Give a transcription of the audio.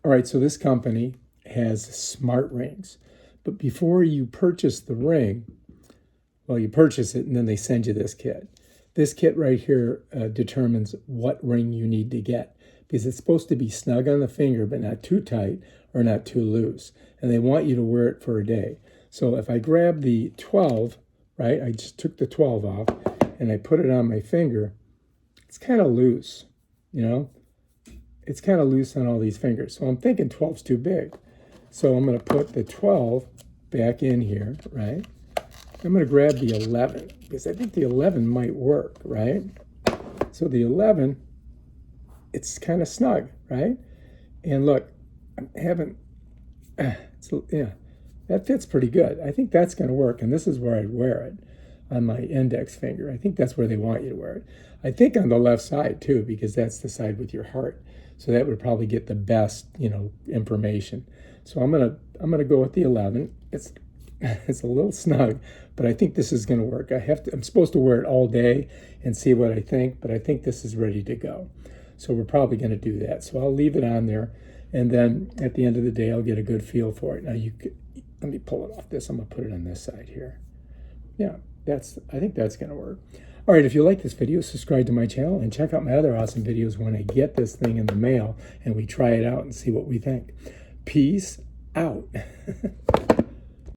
All right, so this company has smart rings. But before you purchase the ring, well, you purchase it and then they send you this kit. This kit right here determines what ring you need to get because it's supposed to be snug on the finger, but not too tight or not too loose. And they want you to wear it for a day. So if I grab the 12, right, I just took the 12 off and I put it on my finger, it's kind of loose, you know? It's kind of loose on all these fingers. So I'm thinking 12's too big. So I'm going to put the 12 back in here, right? I'm going to grab the 11 because I think the 11 might work, right? So the 11, it's kind of snug, right? And look, I'm having, yeah, that fits pretty good. I think that's going to work. And this is where I'd wear it, on my index finger. I think that's where they want you to wear it. I think on the left side too, because that's the side with your heart. So that would probably get the best, information. So I'm gonna go with the 11. It's a little snug, but I think this is gonna work. I'm supposed to wear it all day and see what I think, but I think this is ready to go. So we're probably gonna do that. So I'll leave it on there, and then at the end of the day, I'll get a good feel for it. Now let me pull it off this. I'm gonna put it on this side here. Yeah, I think that's gonna work. All right, if you like this video, subscribe to my channel and check out my other awesome videos when I get this thing in the mail and we try it out and see what we think. Peace out.